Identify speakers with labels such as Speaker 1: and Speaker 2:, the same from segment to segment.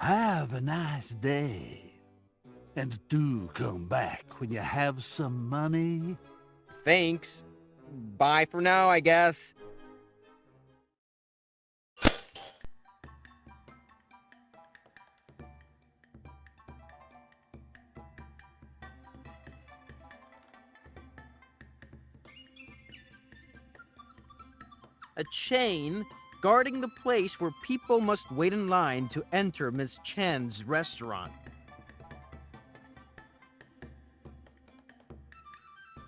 Speaker 1: Have a nice day. And do come back when you have some money.
Speaker 2: Thanks. Bye for now, I guess. A chain guarding the place where people must wait in line to enter Miss Chen's restaurant.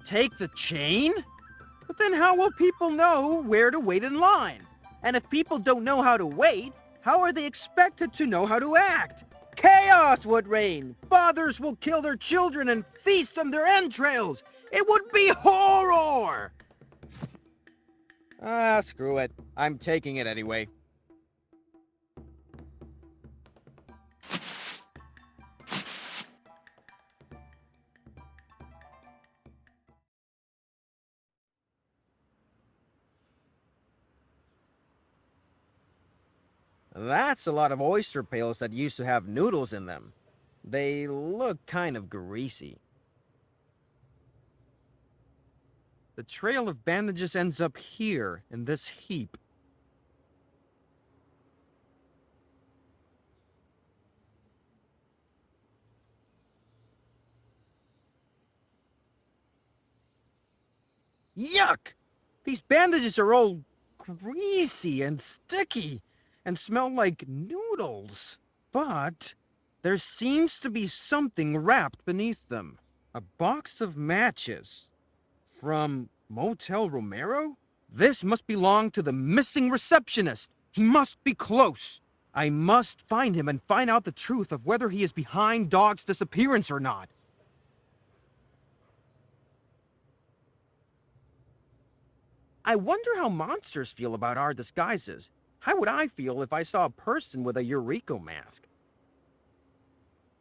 Speaker 2: Take the chain? But then how will people know where to wait in line? And if people don't know how to wait, how are they expected to know how to act? Chaos would reign. Fathers will kill their children and feast on their entrails. It would be horror! Ah, screw it. I'm taking it anyway. That's a lot of oyster pails that used to have noodles in them. They look kind of greasy. The trail of bandages ends up here, in this heap. Yuck! These bandages are all greasy and sticky, and smell like noodles. But there seems to be something wrapped beneath them. A box of matches. From Motel Romero? This must belong to the missing receptionist. He must be close. I must find him and find out the truth of whether he is behind Dog's disappearance or not. I wonder how monsters feel about our disguises. How would I feel if I saw a person with a Eureka mask?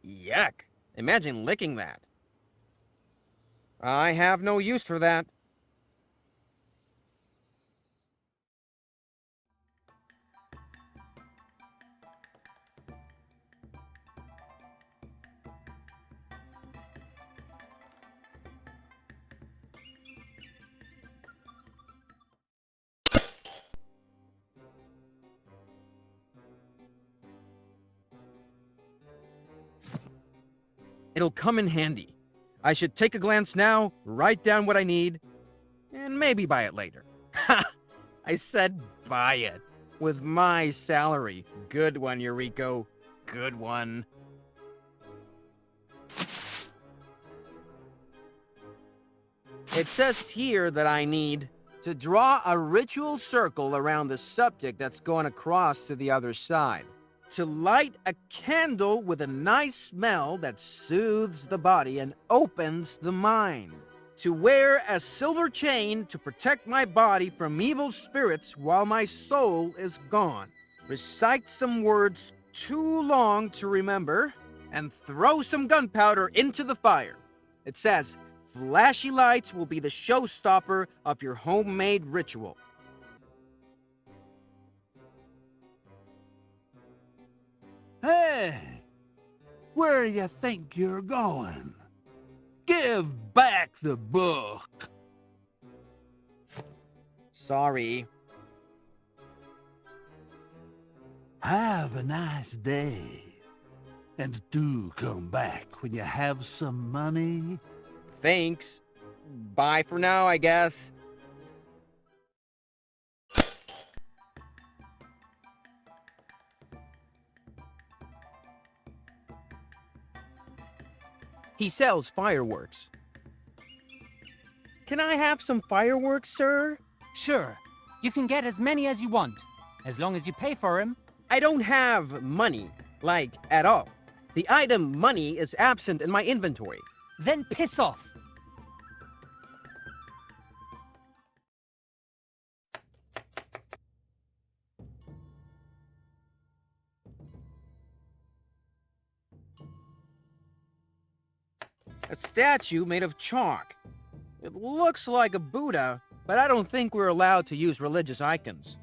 Speaker 2: Yuck. Imagine licking that. I have no use for that. It'll come in handy. I should take a glance now, write down what I need, and maybe buy it later. Ha! I said buy it. With my salary. Good one, Eureka. Good one. It says here that I need to draw a ritual circle around the subject that's going across to the other side. To light a candle with a nice smell that soothes the body and opens the mind. To wear a silver chain to protect my body from evil spirits while my soul is gone. Recite some words too long to remember, and throw some gunpowder into the fire. It says, flashy lights will be the showstopper of your homemade ritual.
Speaker 1: Hey, where you think you're going? Give back the book.
Speaker 2: Sorry.
Speaker 1: Have a nice day. And do come back when you have some money.
Speaker 2: Thanks. Bye for now, I guess. He sells fireworks. Can I have some fireworks, sir?
Speaker 3: Sure, you can get as many as you want, as long as you pay for them.
Speaker 2: I don't have money, like, at all. The item money is absent in my inventory.
Speaker 3: Then piss off.
Speaker 2: A statue made of chalk. It looks like a Buddha, but I don't think we're allowed to use religious icons.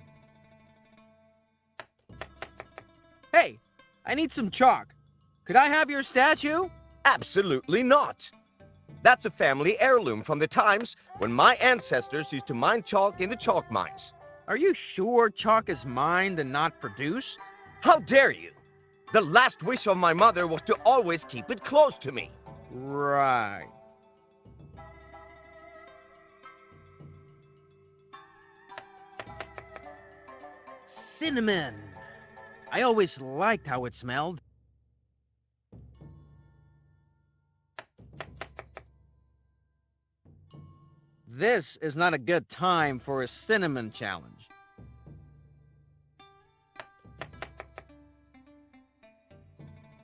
Speaker 2: Hey, I need some chalk. Could I have your statue?
Speaker 4: Absolutely not. That's a family heirloom from the times when my ancestors used to mine chalk in the chalk mines.
Speaker 2: Are you sure chalk is mined and not produced?
Speaker 4: How dare you? The last wish of my mother was to always keep it close to me.
Speaker 2: Right. Cinnamon. I always liked how it smelled. This is not a good time for a cinnamon challenge.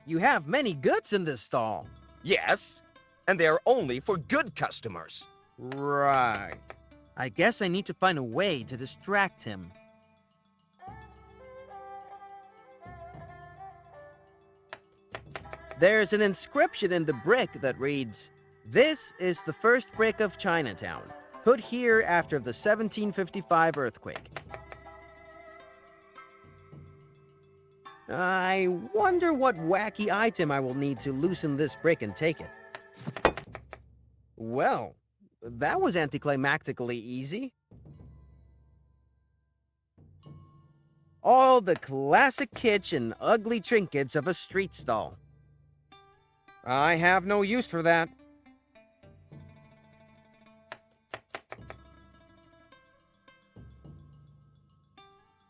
Speaker 2: You have many goods in this stall.
Speaker 4: Yes, and they are only for good customers.
Speaker 2: Right. I guess I need to find a way to distract him. There's an inscription in the brick that reads, "This is the first brick of Chinatown, put here after the 1755 earthquake." I wonder what wacky item I will need to loosen this brick and take it. Well, that was anticlimactically easy. All the classic kitsch and ugly trinkets of a street stall. I have no use for that.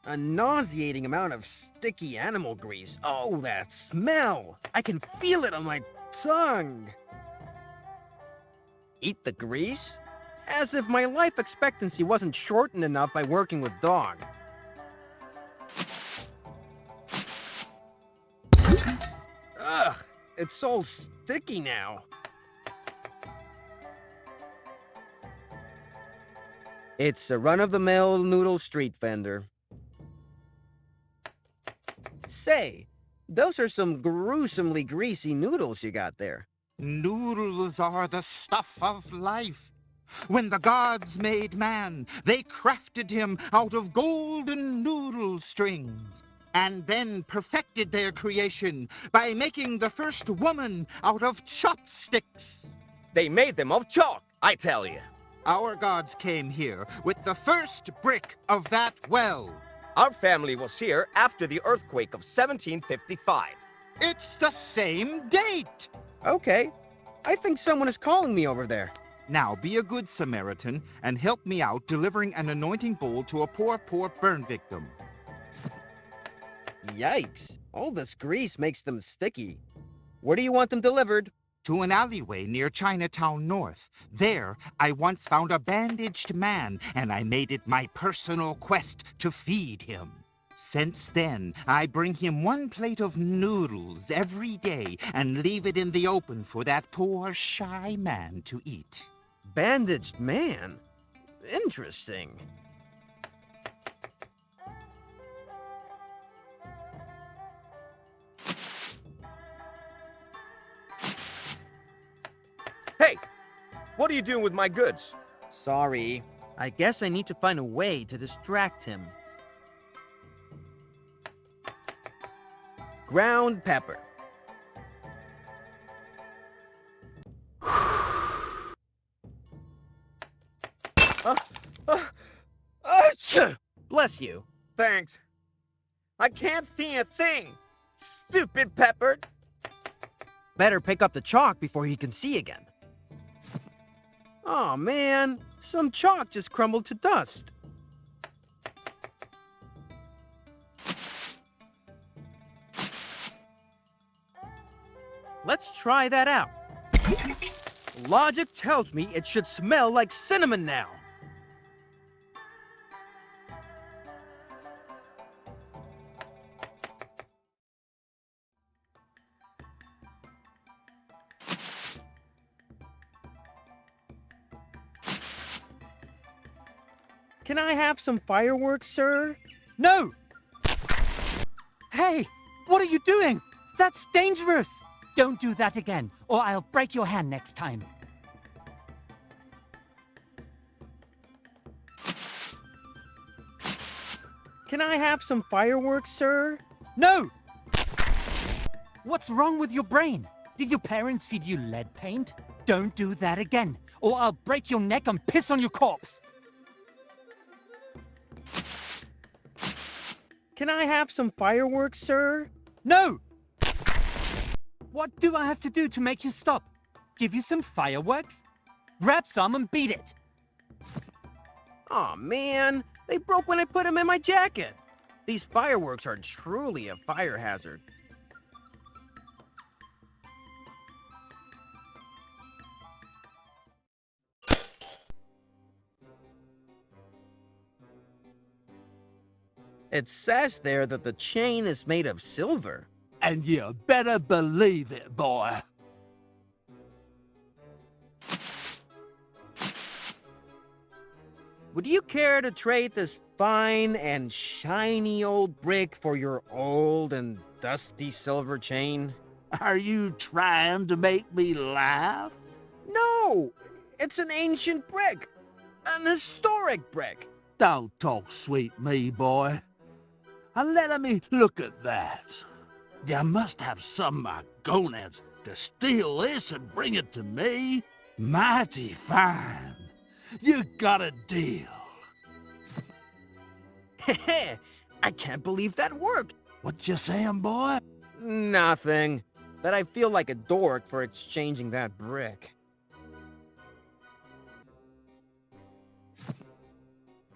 Speaker 2: A nauseating amount of sticky animal grease. Oh, that smell! I can feel it on my tongue. Eat the grease? As if my life expectancy wasn't shortened enough by working with dog. Ugh, it's all sticky now. It's a run-of-the-mill noodle street vendor. Say, those are some gruesomely greasy noodles you got there.
Speaker 5: Noodles are the stuff of life. When the gods made man, they crafted him out of golden noodle strings, and then perfected their creation by making the first woman out of chopsticks.
Speaker 4: They made them of chalk, I tell you.
Speaker 5: Our gods came here with the first brick of that well.
Speaker 4: Our family was here after the earthquake of 1755.
Speaker 5: It's the same date.
Speaker 2: Okay, I think someone is calling me over there.
Speaker 5: Now be a good Samaritan and help me out delivering an anointing bowl to a poor burn victim.
Speaker 2: Yikes, all this grease makes them sticky. Where do you want them delivered?
Speaker 5: To an alleyway near Chinatown North. There, I once found a bandaged man, and I made it my personal quest to feed him. Since then, I bring him one plate of noodles every day and leave it in the open for that poor, shy man to eat.
Speaker 2: Bandaged man? Interesting.
Speaker 4: Hey, what are you doing with my goods?
Speaker 2: Sorry, I guess I need to find a way to distract him. Ground pepper. Achoo! Bless you.
Speaker 4: Thanks. I can't see a thing. Stupid pepper.
Speaker 2: Better pick up the chalk before he can see again. Aw, man. Some chalk just crumbled to dust. Let's try that out. Logic tells me it should smell like cinnamon now. Can I have some fireworks, sir?
Speaker 3: No! Hey, what are you doing? That's dangerous! Don't do that again, or I'll break your hand next time.
Speaker 2: Can I have some fireworks, sir?
Speaker 3: No! What's wrong with your brain? Did your parents feed you lead paint? Don't do that again, or I'll break your neck and piss on your corpse.
Speaker 2: Can I have some fireworks, sir?
Speaker 3: No! What do I have to do to make you stop? Give you some fireworks? Grab some and beat it.
Speaker 2: Aw, man. They broke when I put them in my jacket. These fireworks are truly a fire hazard. It says there that the chain is made of silver.
Speaker 1: And you better believe it, boy.
Speaker 2: Would you care to trade this fine and shiny old brick for your old and dusty silver chain?
Speaker 1: Are you trying to make me laugh?
Speaker 2: No! It's an ancient brick! An historic brick!
Speaker 1: Don't talk sweet me, boy. And let me look at that. You must have some gonads to steal this and bring it to me. Mighty fine. You got a deal.
Speaker 2: Heh, I can't believe that worked.
Speaker 1: What you saying, boy?
Speaker 2: Nothing. That I feel like a dork for exchanging that brick.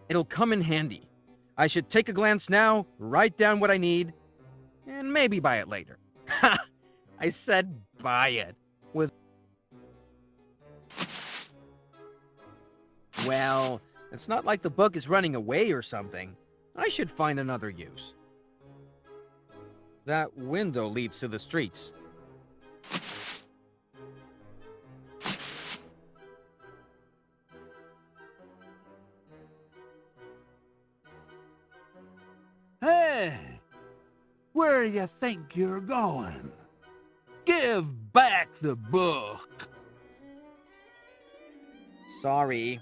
Speaker 2: It'll come in handy. I should take a glance now, write down what I need, and maybe buy it later. Ha! I said buy it. Well, it's not like the book is running away or something. I should find another use. That window leads to the streets.
Speaker 1: Hey, where you think you're going? Give back the book.
Speaker 2: Sorry.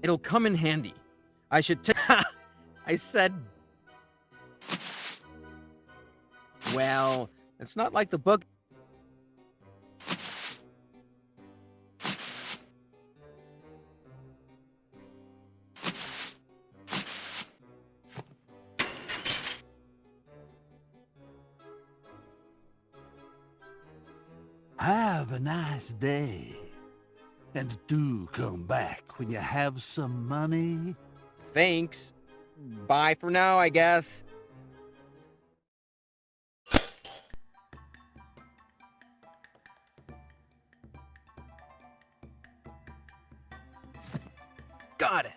Speaker 2: It'll come in handy. I should take. I said. Well, it's not like the book.
Speaker 1: Have a nice day. And do come back when you have some money.
Speaker 2: Thanks. Bye for now, I guess. Got it.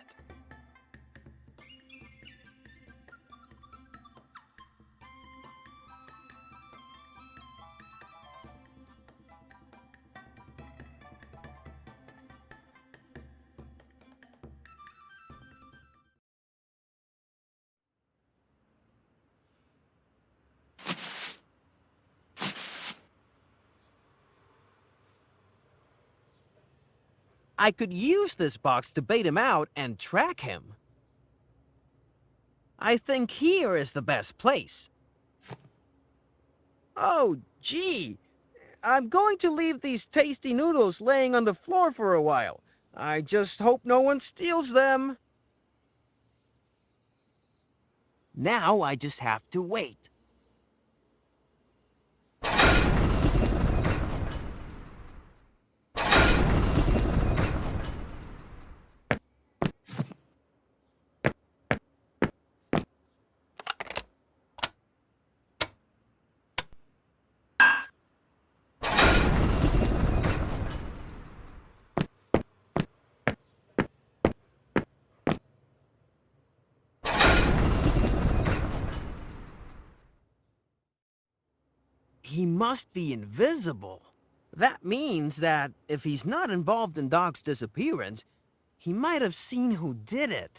Speaker 2: I could use this box to bait him out and track him. I think here is the best place. Oh, gee. I'm going to leave these tasty noodles laying on the floor for a while. I just hope no one steals them. Now I just have to wait. He must be invisible. That means that if he's not involved in Doc's disappearance, he might have seen who did it.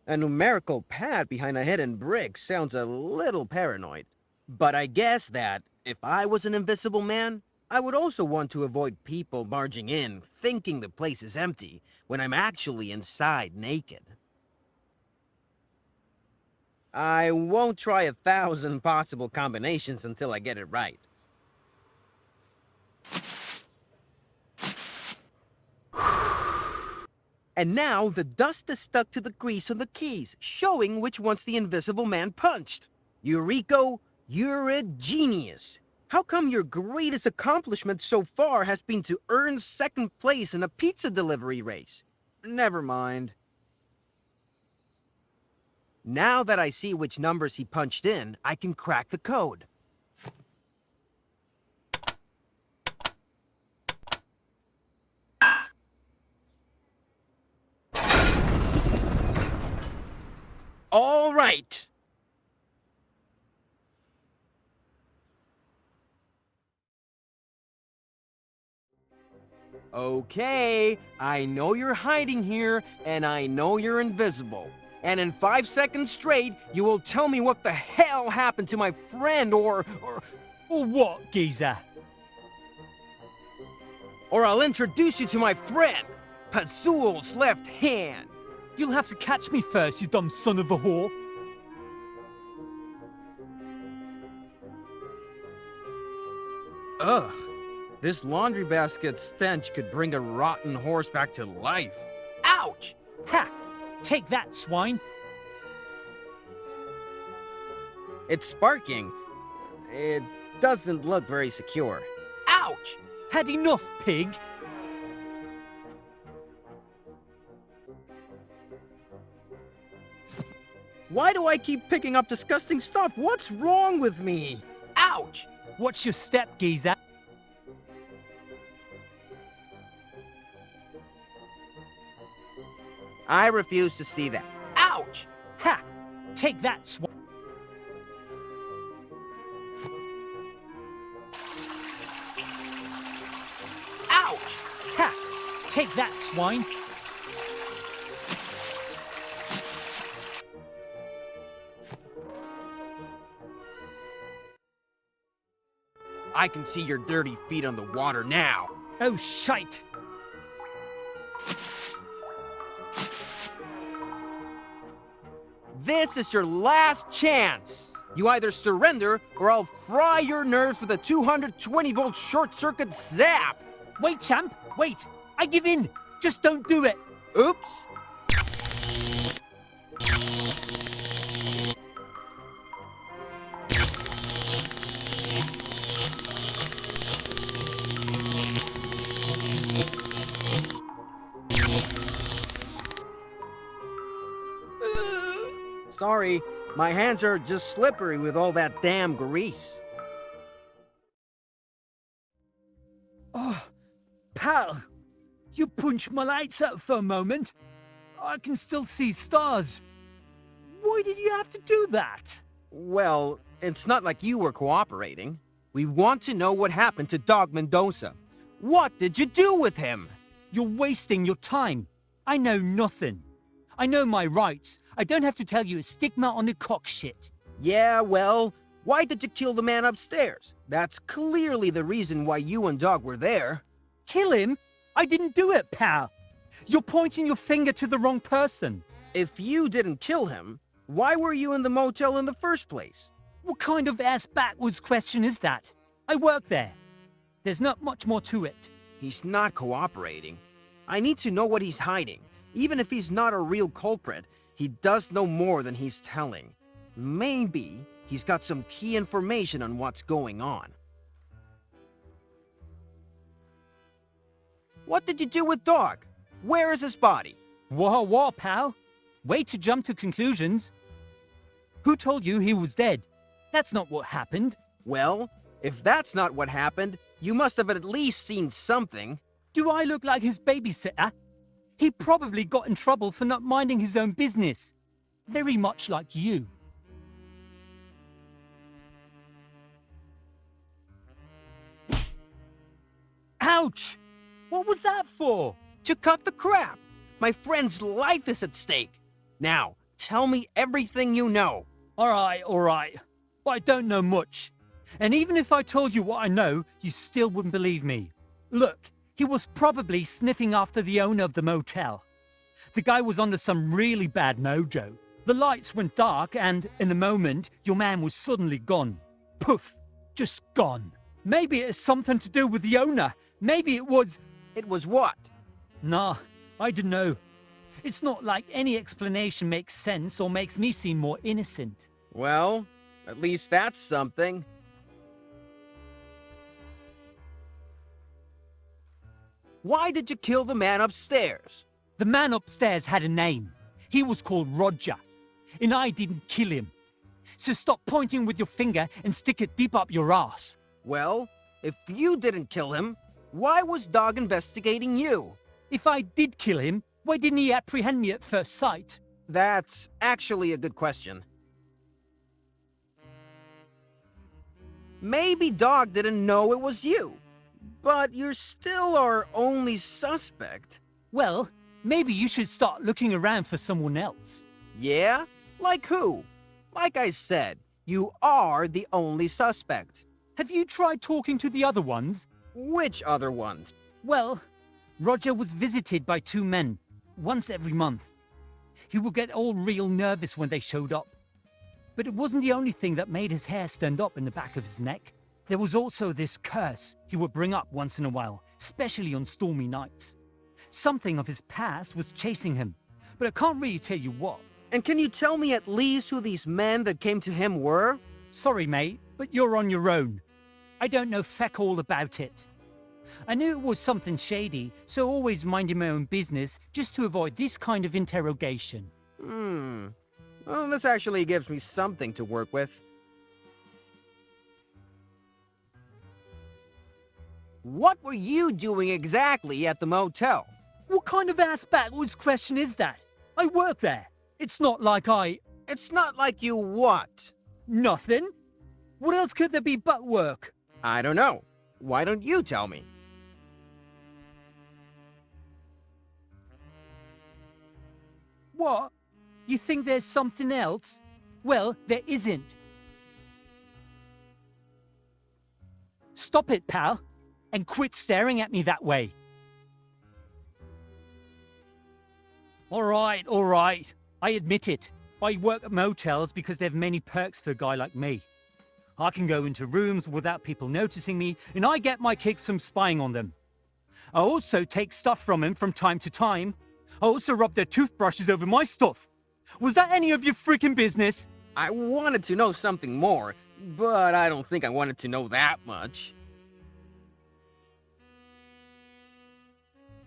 Speaker 2: A numerical pad behind a hidden brick sounds a little paranoid. But I guess that if I was an invisible man, I would also want to avoid people barging in, thinking the place is empty, when I'm actually inside naked. I won't try 1,000 possible combinations until I get it right. And now the dust is stuck to the grease on the keys, showing which ones the Invisible Man punched. Eureka, you're a genius. How come your greatest accomplishment so far has been to earn second place in a pizza delivery race? Never mind. Now that I see which numbers he punched in, I can crack the code. All right. Okay, I know you're hiding here, and I know you're invisible. And in 5 seconds straight, you will tell me what the hell happened to my friend, or
Speaker 3: what, geezer?
Speaker 2: I'll introduce you to my friend, Pazul's left hand.
Speaker 3: You'll have to catch me first, you dumb son of a whore.
Speaker 2: Ugh, this laundry basket stench could bring a rotten horse back to life. Ouch!
Speaker 3: Ha! Take that, swine.
Speaker 2: It's sparking. It doesn't look very secure. Ouch!
Speaker 3: Had enough, pig.
Speaker 2: Why do I keep picking up disgusting stuff? What's wrong with me? Ouch!
Speaker 3: Watch your step, geezer.
Speaker 2: I refuse to see that. Ouch!
Speaker 3: Ha! Take that, swine.
Speaker 2: Ouch!
Speaker 3: Ha! Take that, swine.
Speaker 2: I can see your dirty feet on the water now.
Speaker 3: Oh, shite.
Speaker 2: This is your last chance. You either surrender, or I'll fry your nerves with a 220-volt short-circuit zap.
Speaker 3: Wait, champ, wait. I give in. Just don't do it.
Speaker 2: Oops. Sorry, my hands are just slippery with all that damn grease.
Speaker 3: Oh, pal, you punched my lights out for a moment. I can still see stars. Why did you have to do that?
Speaker 2: Well, it's not like you were cooperating. We want to know what happened to Dog Mendoza. What did you do with him?
Speaker 3: You're wasting your time. I know nothing. I know my rights. I don't have to tell you a stigma on the cock shit.
Speaker 2: Yeah, well, why did you kill the man upstairs? That's clearly the reason why you and Dog were there.
Speaker 3: Kill him? I didn't do it, pal. You're pointing your finger to the wrong person.
Speaker 2: If you didn't kill him, why were you in the motel in the first place?
Speaker 3: What kind of ass-backwards question is that? I work there. There's not much more to it.
Speaker 2: He's not cooperating. I need to know what he's hiding. Even if he's not a real culprit, he does know more than he's telling. Maybe he's got some key information on what's going on. What did you do with Dog? Where is his body?
Speaker 3: Whoa, pal. Way to jump to conclusions. Who told you he was dead? That's not what happened.
Speaker 2: Well, if that's not what happened, you must have at least seen something.
Speaker 3: Do I look like his babysitter? He probably got in trouble for not minding his own business. Very much like you. Ouch! What was that for?
Speaker 2: To cut the crap. My friend's life is at stake. Now, tell me everything you know.
Speaker 3: All right. But I don't know much. And even if I told you what I know, you still wouldn't believe me. Look, he was probably sniffing after the owner of the motel. The guy was under some really bad mojo. The lights went dark and, in a moment, your man was suddenly gone. Poof, just gone. Maybe it has something to do with the owner. Maybe it was...
Speaker 2: It was what?
Speaker 3: Nah, I don't know. It's not like any explanation makes sense or makes me seem more innocent.
Speaker 2: Well, at least that's something. Why did you kill the man upstairs?
Speaker 3: The man upstairs had a name. He was called Roger. And I didn't kill him. So stop pointing with your finger and stick it deep up your ass.
Speaker 2: Well, if you didn't kill him, why was Dog investigating you?
Speaker 3: If I did kill him, why didn't he apprehend me at first sight?
Speaker 2: That's actually a good question. Maybe Dog didn't know it was you, but you're still our only suspect.
Speaker 3: Well, maybe you should start looking around for someone else.
Speaker 2: Yeah? Like who? Like I said, you are the only suspect.
Speaker 3: Have you tried talking to the other ones?
Speaker 2: Which other ones?
Speaker 3: Well, Roger was visited by two men, once every month. He would get all real nervous when they showed up. But it wasn't the only thing that made his hair stand up in the back of his neck. There was also this curse he would bring up once in a while, especially on stormy nights. Something of his past was chasing him, but I can't really tell you what.
Speaker 2: And can you tell me at least who these men that came to him were?
Speaker 3: Sorry, mate, but you're on your own. I don't know feck all about it. I knew it was something shady, so always minding my own business just to avoid this kind of interrogation.
Speaker 2: Well, this actually gives me something to work with. What were you doing exactly at the motel?
Speaker 3: What kind of ass backwards question is that? I work there. It's not like
Speaker 2: It's not like you what?
Speaker 3: Nothing. What else could there be but work?
Speaker 2: I don't know. Why don't you tell me?
Speaker 3: What? You think there's something else? Well, there isn't. Stop it, pal, and quit staring at me that way. All right. I admit it. I work at motels because they have many perks for a guy like me. I can go into rooms without people noticing me, and I get my kicks from spying on them. I also take stuff from them from time to time. I also rub their toothbrushes over my stuff. Was that any of your freaking business?
Speaker 2: I wanted to know something more, but I don't think I wanted to know that much.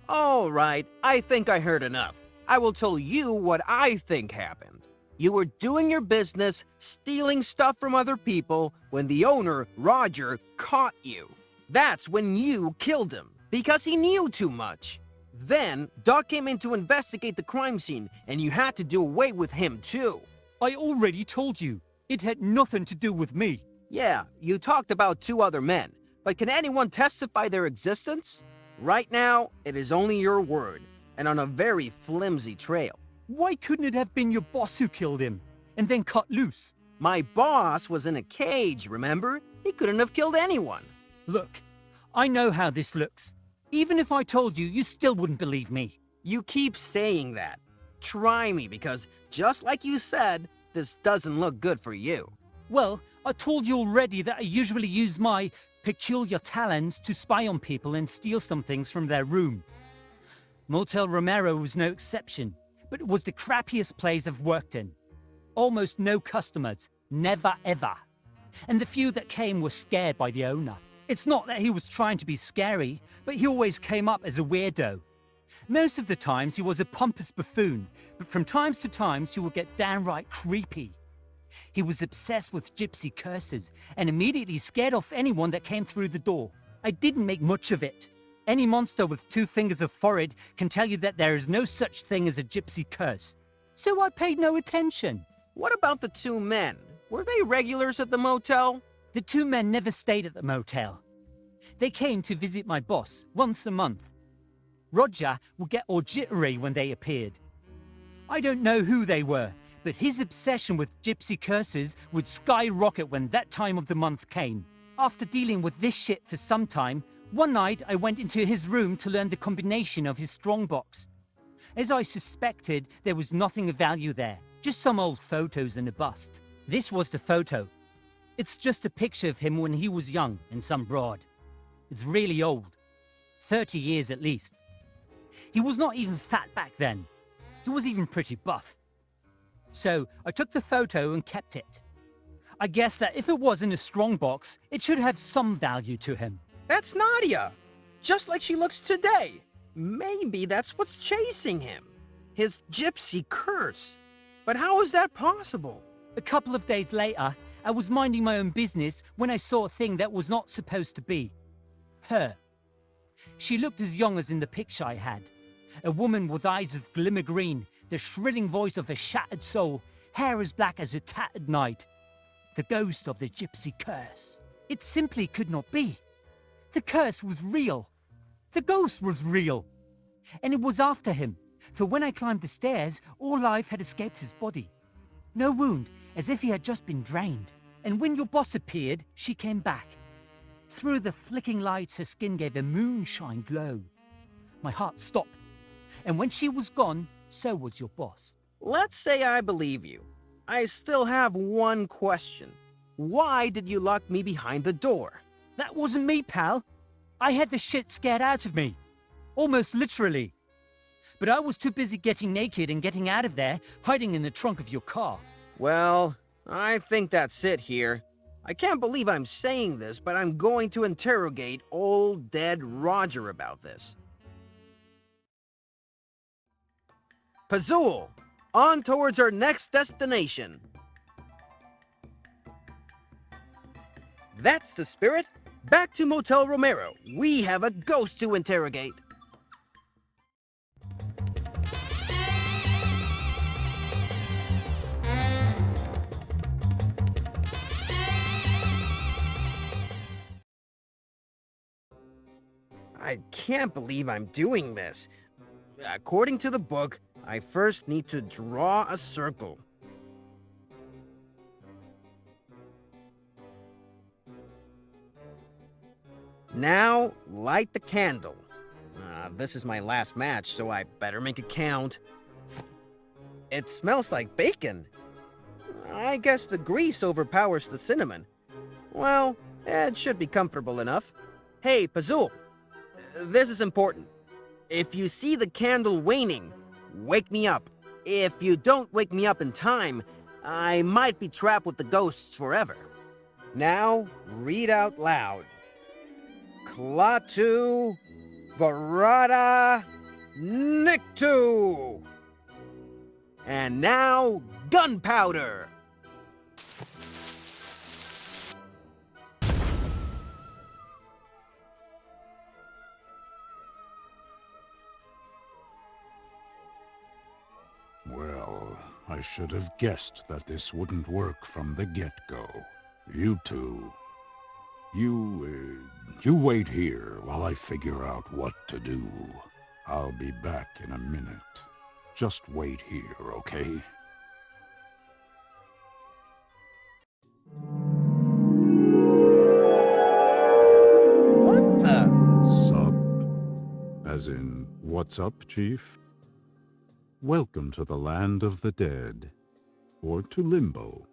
Speaker 2: All right, I think I heard enough. I will tell you what I think happened. You were doing your business, stealing stuff from other people, when the owner, Roger, caught you. That's when you killed him, because he knew too much. Then, Doc came in to investigate the crime scene, and you had to do away with him too.
Speaker 3: I already told you. It had nothing to do with me.
Speaker 2: Yeah, you talked about two other men, but can anyone testify their existence? Right now, it is only your word, and on a very flimsy trail.
Speaker 3: Why couldn't it have been your boss who killed him, and then cut loose?
Speaker 2: My boss was in a cage, remember? He couldn't have killed anyone.
Speaker 3: Look, I know how this looks. Even if I told you, you still wouldn't believe me.
Speaker 2: You keep saying that. Try me, because just like you said, this doesn't look good for you.
Speaker 3: Well, I told you already that I usually use my peculiar talents to spy on people and steal some things from their room. Motel Romero was no exception, but it was the crappiest place I've worked in. Almost no customers, never ever. And the few that came were scared by the owner. It's not that he was trying to be scary, but he always came up as a weirdo. Most of the times he was a pompous buffoon, but from times to times he would get downright creepy. He was obsessed with gypsy curses and immediately scared off anyone that came through the door. I didn't make much of it. Any monster with 2 fingers of forehead can tell you that there is no such thing as a gypsy curse. So I paid no attention.
Speaker 2: What about the two men? Were they regulars at the motel?
Speaker 3: The 2 men never stayed at the motel. They came to visit my boss once a month. Roger would get all jittery when they appeared. I don't know who they were, but his obsession with gypsy curses would skyrocket when that time of the month came. After dealing with this shit for some time, one night I went into his room to learn the combination of his strongbox. As I suspected, there was nothing of value there, just some old photos and a bust. This was the photo. It's just a picture of him when he was young and some broad. It's really old, 30 years at least. He was not even fat back then. He was even pretty buff. So I took the photo and kept it. I guess that if it wasn't a strongbox, it should have some value to him.
Speaker 2: That's Nadia, just like she looks today. Maybe that's what's chasing him. His gypsy curse. But how is that possible?
Speaker 3: A couple of days later, I was minding my own business when I saw a thing that was not supposed to be. Her. She looked as young as in the picture I had. A woman with eyes of glimmer green, the shrilling voice of a shattered soul, hair as black as a tattered night. The ghost of the gypsy curse. It simply could not be. The curse was real. The ghost was real. And it was after him, for when I climbed the stairs, all life had escaped his body. No wound, as if he had just been drained. And when your boss appeared, she came back. Through the flicking lights, her skin gave a moonshine glow. My heart stopped. And when she was gone, so was your boss.
Speaker 2: Let's say I believe you. I still have one question. Why did you lock me behind the door?
Speaker 3: That wasn't me, pal. I had the shit scared out of me. Almost literally. But I was too busy getting naked and getting out of there, hiding in the trunk of your car.
Speaker 2: Well, I think that's it here. I can't believe I'm saying this, but I'm going to interrogate old dead Roger about this. Pazul, on towards our next destination. That's the spirit. Back to Motel Romero. We have a ghost to interrogate. I can't believe I'm doing this. According to the book, I first need to draw a circle. Now, light the candle. This is my last match, so I better make it count. It smells like bacon. I guess the grease overpowers the cinnamon. Well, it should be comfortable enough. Hey, Pazul, this is important. If you see the candle waning, wake me up. If you don't wake me up in time, I might be trapped with the ghosts forever. Now, read out loud. Klaatu Barada Niktu. And now, gunpowder.
Speaker 1: Well, I should have guessed that this wouldn't work from the get-go. You two. You wait here while I figure out what to do. I'll be back in a minute. Just wait here, okay?
Speaker 2: What the?
Speaker 1: Sup? As in, what's up, Chief? Welcome to the land of the dead. Or to limbo.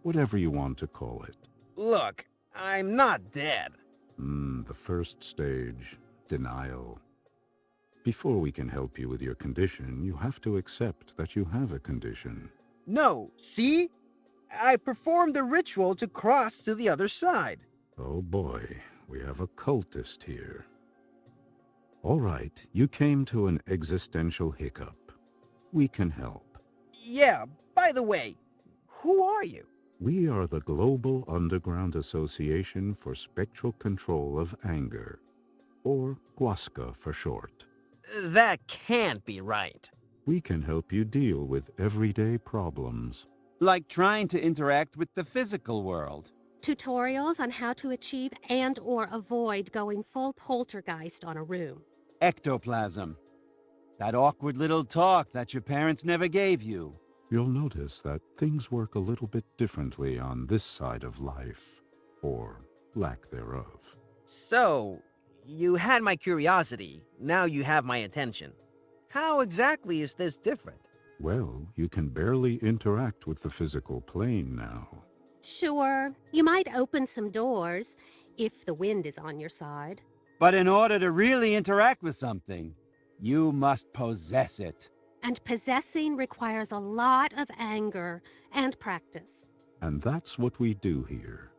Speaker 1: Whatever you want to call it.
Speaker 2: Look, I'm not dead.
Speaker 1: The first stage. Denial. Before we can help you with your condition, you have to accept that you have a condition.
Speaker 2: No, see? I performed the ritual to cross to the other side.
Speaker 1: Oh boy, we have a cultist here. All right, you came to an existential hiccup. We can help.
Speaker 2: Yeah, by the way, who are you?
Speaker 1: We are the Global Underground Association for Spectral Control of Anger, or GWASCA for short.
Speaker 2: That can't be right.
Speaker 1: We can help you deal with everyday problems.
Speaker 6: Like trying to interact with the physical world.
Speaker 7: Tutorials on how to achieve and/or avoid going full poltergeist on a room.
Speaker 6: Ectoplasm. That awkward little talk that your parents never gave you.
Speaker 1: You'll notice that things work a little bit differently on this side of life. Or
Speaker 8: lack thereof.
Speaker 2: So, you had my curiosity, now you have my attention. How exactly is this different?
Speaker 8: Well, you can barely interact with the physical plane now.
Speaker 7: Sure, you might open some doors, if the wind is on your side.
Speaker 6: But in order to really interact with something, you must possess it.
Speaker 7: And possessing requires a lot of anger and practice.
Speaker 8: And that's what we do here.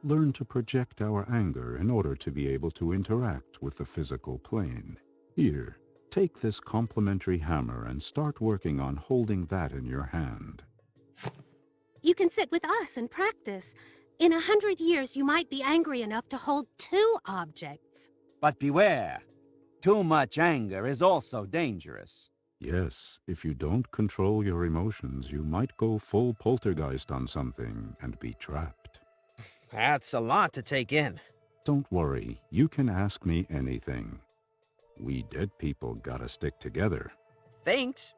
Speaker 8: Learn to project our anger in order to be able to interact with the physical plane. Here, take this complementary hammer and start working on holding that in your hand.
Speaker 7: You can sit with us and practice. In 100 years, you might be angry enough to hold 2 objects.
Speaker 6: But beware, too much anger is also dangerous.
Speaker 8: Yes, if you don't control your emotions, you might go full poltergeist on something and be trapped.
Speaker 2: That's a lot to take in.
Speaker 8: Don't worry, you can ask me anything. We dead people gotta stick together.
Speaker 2: Thanks.